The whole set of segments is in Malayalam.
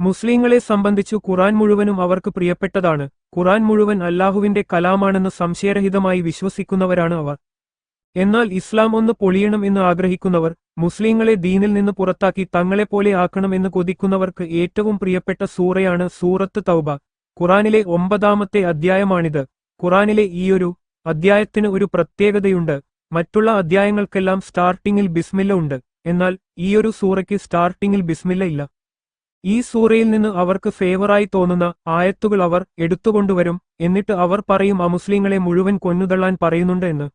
മുസ്ലിങ്ങളെ സംബന്ധിച്ചു ഖുർആൻ മുഴുവനും അവർക്ക് പ്രിയപ്പെട്ടതാണ്. ഖുർആൻ മുഴുവൻ അല്ലാഹുവിന്റെ കലാമാണെന്ന് സംശയരഹിതമായി വിശ്വസിക്കുന്നവരാണ് അവർ. എന്നാൽ ഇസ്ലാം ഒന്ന് പൊളിയണം എന്ന് ആഗ്രഹിക്കുന്നവർ, മുസ്ലിങ്ങളെ ദീനിൽ നിന്ന് പുറത്താക്കി തങ്ങളെപ്പോലെ ആക്കണം എന്ന് കൊതിക്കുന്നവർക്ക് ഏറ്റവും പ്രിയപ്പെട്ട സൂറയാണ് സൂറത്ത് തൗബ. ഖുർആനിലെ 9-ാമത്തെ അധ്യായമാണിത്. ഖുർആനിലെ ഈയൊരു അധ്യായത്തിന് ഒരു പ്രത്യേകതയുണ്ട്. മറ്റുള്ള അധ്യായങ്ങൾക്കെല്ലാം സ്റ്റാർട്ടിങ്ങിൽ ബിസ്മില്ല ഉണ്ട്. എന്നാൽ ഈയൊരു സൂറയ്ക്ക് സ്റ്റാർട്ടിങ്ങിൽ ബിസ്മില്ല ഇല്ല. ഈ സൂറയിൽ നിന്ന് അവർക്ക് ഫേവറായി തോന്നുന്ന ആയത്തുകൾ അവർ എടുത്തുകൊണ്ടുവരും. എന്നിട്ട് അവർ പറയും അമുസ്ലിങ്ങളെ മുഴുവൻ കൊന്നുതള്ളാൻ പറയുന്നുണ്ട് എന്ന്.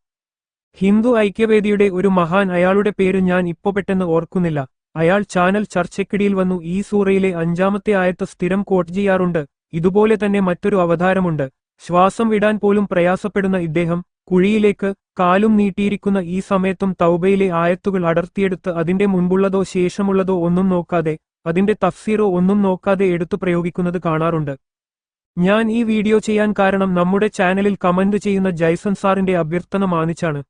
ഹിന്ദു ഐക്യവേദിയുടെ ഒരു മഹാൻ, അയാളുടെ പേര് ഞാൻ ഇപ്പോ പെട്ടെന്ന് ഓർക്കുന്നില്ല, അയാൾ ചാനൽ ചർച്ചയ്ക്കിടയിൽ വന്നു ഈ സൂറയിലെ 5-ാമത്തെ ആയത്ത് സ്ഥിരം കോട്ട് ചെയ്യാറുണ്ട്. ഇതുപോലെ തന്നെ മറ്റൊരു അവതാരമുണ്ട്. ശ്വാസം വിടാൻ പോലും പ്രയാസപ്പെടുന്ന ഇദ്ദേഹം കുഴിയിലേക്ക് കാലും നീട്ടിയിരിക്കുന്ന ഈ സമയത്തും തൗബയിലെ ആയത്തുകൾ അടർത്തിയെടുത്ത് അതിന്റെ മുൻപുള്ളതോ ശേഷമുള്ളതോ ഒന്നും നോക്കാതെ, അതിന്റെ തഫ്സീറോ ഒന്നും നോക്കാതെ എടുത്തു പ്രയോഗിക്കുന്നത് കാണാറുണ്ട്. ഞാൻ ഈ വീഡിയോ ചെയ്യാൻ കാരണം നമ്മുടെ ചാനലിൽ കമന്റ് ചെയ്യുന്ന ജൈസൺ സാറിന്റെ അഭ്യർത്ഥന മാനിച്ചാണ്.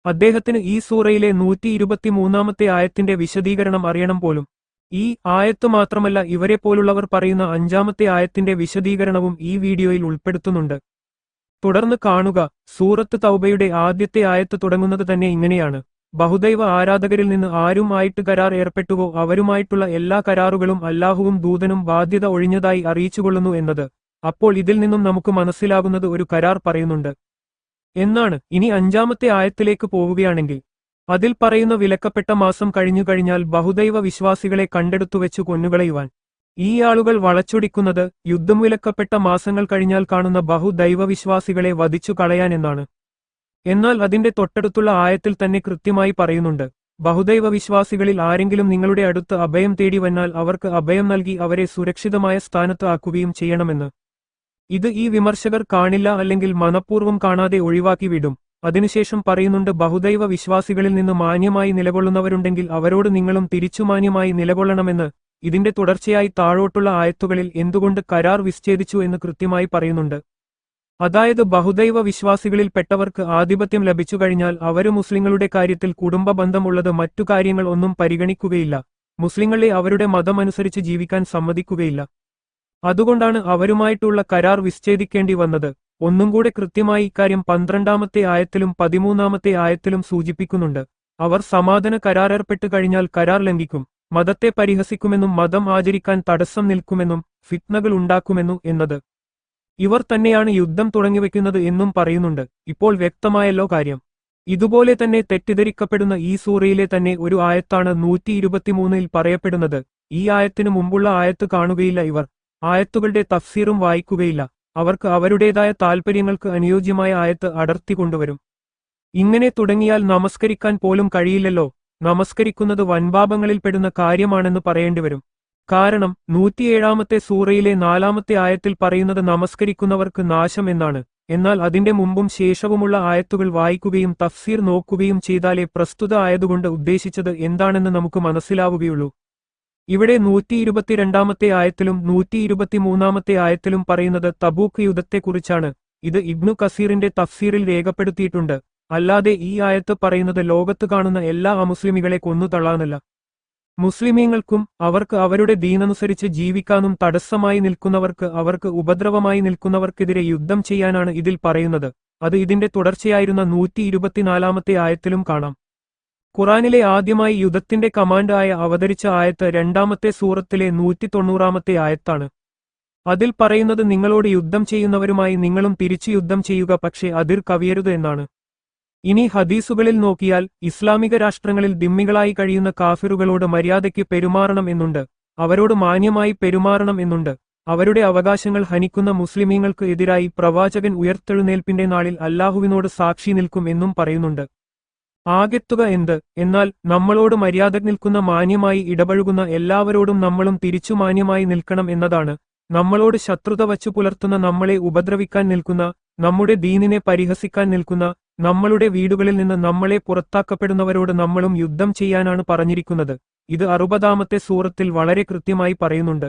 അദ്ദേഹത്തിന് ഈ സൂറയിലെ 123-ാമത്തെ ആയത്തിന്റെ വിശദീകരണം അറിയണം പോലും. ഈ ആയത്ത് മാത്രമല്ല, ഇവരെ പോലുള്ളവർ പറയുന്ന 5-ാമത്തെ ആയത്തിന്റെ വിശദീകരണവും ഈ വീഡിയോയിൽ ഉൾപ്പെടുത്തുന്നുണ്ട്. തുടർന്ന് കാണുക. സൂറത്ത് തൗബയുടെ ആദ്യത്തെ ആയത്ത് തുടങ്ങുന്നത് തന്നെ ഇങ്ങനെയാണ്: ബഹുദൈവ ആരാധകരിൽ നിന്ന് ആരും ആയിട്ട് കരാർ ഏർപ്പെട്ടുവോ അവരുമായിട്ടുള്ള എല്ലാ കരാറുകളും അല്ലാഹുവും ദൂതനും ബാധ്യത ഒഴിഞ്ഞതായി അറിയിച്ചുകൊള്ളുന്നു എന്നത്. അപ്പോൾ ഇതിൽ നിന്നും നമുക്ക് മനസ്സിലാകുന്നത് ഒരു കരാർ പറയുന്നുണ്ട് എന്നാണ്. ഇനി 5-ാമത്തെ ആയത്തിലേക്ക് പോവുകയാണെങ്കിൽ അതിൽ പറയുന്ന വിലക്കപ്പെട്ട മാസം കഴിഞ്ഞാൽ ബഹുദൈവ വിശ്വാസികളെ കണ്ടെടുത്തുവെച്ചു കൊന്നുകളയുവാൻ. ഈ ആളുകൾ വളച്ചൊടിക്കുന്നത് യുദ്ധം വിലക്കപ്പെട്ട മാസങ്ങൾ കഴിഞ്ഞാൽ കാണുന്ന ബഹുദൈവ വിശ്വാസികളെ വധിച്ചു കളയാൻ എന്നാണ്. എന്നാൽ അതിന്റെ തൊട്ടടുത്തുള്ള ആയത്തിൽ തന്നെ കൃത്യമായി പറയുന്നുണ്ട്, ബഹുദൈവ വിശ്വാസികളിൽ ആരെങ്കിലും നിങ്ങളുടെ അടുത്ത് അഭയം തേടി വന്നാൽ അവർക്ക് അഭയം നൽകി അവരെ സുരക്ഷിതമായ സ്ഥാനത്ത് ആക്കുകയും ചെയ്യണമെന്ന്. ഇത് ഈ വിമർശകർ കാണില്ല, അല്ലെങ്കിൽ മനഃപൂർവ്വം കാണാതെ ഒഴിവാക്കി വിടും. അതിനുശേഷം പറയുന്നുണ്ട്, ബഹുദൈവ വിശ്വാസികളിൽ നിന്ന് മാന്യമായി നിലകൊള്ളുന്നവരുണ്ടെങ്കിൽ അവരോട് നിങ്ങളും തിരിച്ചു മാന്യമായി നിലകൊള്ളണമെന്ന്. ഇതിന്റെ തുടർച്ചയായി താഴോട്ടുള്ള ആയത്തുകളിൽ എന്തുകൊണ്ട് കരാർ വിച്ഛേദിച്ചു എന്ന് കൃത്യമായി പറയുന്നുണ്ട്. അതായത് ബഹുദൈവ വിശ്വാസികളിൽ പെട്ടവർക്ക് ആധിപത്യം ലഭിച്ചു കഴിഞ്ഞാൽ അവര് മുസ്ലിങ്ങളുടെ കാര്യത്തിൽ കുടുംബ ബന്ധമുള്ളത് മറ്റു കാര്യങ്ങൾ ഒന്നും പരിഗണിക്കുകയില്ല. മുസ്ലിങ്ങളെ അവരുടെ മതമനുസരിച്ച് ജീവിക്കാൻ സമ്മതിക്കുകയില്ല. അതുകൊണ്ടാണ് അവരുമായിട്ടുള്ള കരാർ വിച്ഛേദിക്കേണ്ടി വന്നത്. ഒന്നും കൂടെ കൃത്യമായി ഇക്കാര്യം 12-ാമത്തെ ആയത്തിലും 13-ാമത്തെ ആയത്തിലും സൂചിപ്പിക്കുന്നുണ്ട്. അവർ സമാധാന കരാറേർപ്പെട്ട് കഴിഞ്ഞാൽ കരാർ ലംഘിക്കും, മതത്തെ പരിഹസിക്കുമെന്നും മതം ആചരിക്കാൻ തടസ്സം നിൽക്കുമെന്നും ഫിത്നകൾ ഉണ്ടാക്കുമെന്നും എന്നത്. ഇവർ തന്നെയാണ് യുദ്ധം തുടങ്ങിവെക്കുന്നത് എന്നും പറയുന്നുണ്ട്. ഇപ്പോൾ വ്യക്തമായല്ലോ കാര്യം. ഇതുപോലെ തന്നെ തെറ്റിദ്ധരിക്കപ്പെടുന്ന ഈ സൂറയിലെ തന്നെ ഒരു ആയത്താണ് 123-ൽ പറയപ്പെടുന്നത്. ഈ ആയത്തിനു മുമ്പുള്ള ആയത്ത് കാണുകയില്ല ഇവർ. ആയത്തുകളുടെ തഫ്സീറും വായിക്കുകയില്ല. അവർക്ക് അവരുടേതായ താൽപ്പര്യങ്ങൾക്ക് അനുയോജ്യമായ ആയത്ത് അടർത്തി കൊണ്ടുവരും. ഇങ്ങനെ തുടങ്ങിയാൽ നമസ്കരിക്കാൻ പോലും കഴിയില്ലല്ലോ. നമസ്കരിക്കുന്നത് വൻപാപങ്ങളിൽപ്പെടുന്ന കാര്യമാണെന്ന് പറയേണ്ടിവരും. കാരണം 107-ാമത്തെ സൂറയിലെ 4-ാമത്തെ ആയത്തിൽ പറയുന്നത് നമസ്കരിക്കുന്നവർക്ക് നാശം എന്നാണ്. എന്നാൽ അതിന്റെ മുമ്പും ശേഷവുമുള്ള ആയത്തുകൾ വായിക്കുകയും തഫ്സീർ നോക്കുകയും ചെയ്താലേ പ്രസ്തുത ആയതുകൊണ്ട് ഉദ്ദേശിച്ചത് എന്താണെന്ന് നമുക്ക് മനസ്സിലാവുകയുള്ളൂ. ഇവിടെ 122-ാമത്തെ ആയത്തിലും 123-ാമത്തെ ആയത്തിലും പറയുന്നത് തബൂക്ക് യുദ്ധത്തെക്കുറിച്ചാണ്. ഇത് ഇബ്നു കസീറിന്റെ തഫ്സീറിൽ രേഖപ്പെടുത്തിയിട്ടുണ്ട്. അല്ലാതെ ഈ ആയത്ത് പറയുന്നത് ലോകത്ത് കാണുന്ന എല്ലാ അമുസ്ലിമികളെ കൊന്നു തള്ളാനല്ല. മുസ്ലിമീങ്ങൾക്കും അവർക്ക് അവരുടെ ദീനനുസരിച്ച് ജീവിക്കാനും തടസ്സമായി നിൽക്കുന്നവർക്ക്, അവർക്ക് ഉപദ്രവമായി നിൽക്കുന്നവർക്കെതിരെ യുദ്ധം ചെയ്യാനാണ് ഇതിൽ പറയുന്നത്. അത് ഇതിന്റെ തുടർച്ചയായിരുന്ന 124-ാമത്തെ ആയത്തിലും കാണാം. ഖുറാനിലെ ആദ്യമായി യുദ്ധത്തിന്റെ കമാൻഡ് ആയ അവതരിച്ച ആയത്ത് 2-ാമത്തെ സൂറത്തിലെ 190-ാമത്തെ ആയത്താണ്. അതിൽ പറയുന്നത് നിങ്ങളോട് യുദ്ധം ചെയ്യുന്നവരുമായി നിങ്ങളും തിരിച്ചു യുദ്ധം ചെയ്യുക, പക്ഷേ അതിർ കവിയരുത് എന്നാണ്. ഇനി ഹദീസുകളിൽ നോക്കിയാൽ ഇസ്ലാമിക രാഷ്ട്രങ്ങളിൽ ദിമ്മികളായി കഴിയുന്ന കാഫിറുകളോട് മര്യാദയ്ക്ക് പെരുമാറണം എന്നുണ്ട്. അവരോട് മാന്യമായി പെരുമാറണം എന്നുണ്ട്. അവരുടെ അവകാശങ്ങൾ ഹനിക്കുന്ന മുസ്ലിമീങ്ങൾക്ക് എതിരായി പ്രവാചകൻ ഉയർത്തെഴുന്നേൽപ്പിന്റെ നാളിൽ അല്ലാഹുവിനോട് സാക്ഷി നിൽക്കും എന്നും പറയുന്നുണ്ട്. ആകെത്തുക എന്ത്? എന്നാൽ നമ്മളോട് മര്യാദ നിൽക്കുന്ന, മാന്യമായി ഇടപഴകുന്ന എല്ലാവരോടും നമ്മളും തിരിച്ചു മാന്യമായി നിൽക്കണം എന്നതാണ്. നമ്മളോട് ശത്രുത വച്ചു പുലർത്തുന്ന, നമ്മളെ ഉപദ്രവിക്കാൻ നിൽക്കുന്ന, നമ്മുടെ ദീനിനെ പരിഹസിക്കാൻ നിൽക്കുന്ന, നമ്മളുടെ വീടുകളിൽ നിന്ന് നമ്മളെ പുറത്താക്കപ്പെടുന്നവരോട് നമ്മളും യുദ്ധം ചെയ്യാനാണ് പറഞ്ഞിരിക്കുന്നത്. ഇത് 60-ാമത്തെ സൂറത്തിൽ വളരെ കൃത്യമായി പറയുന്നുണ്ട്.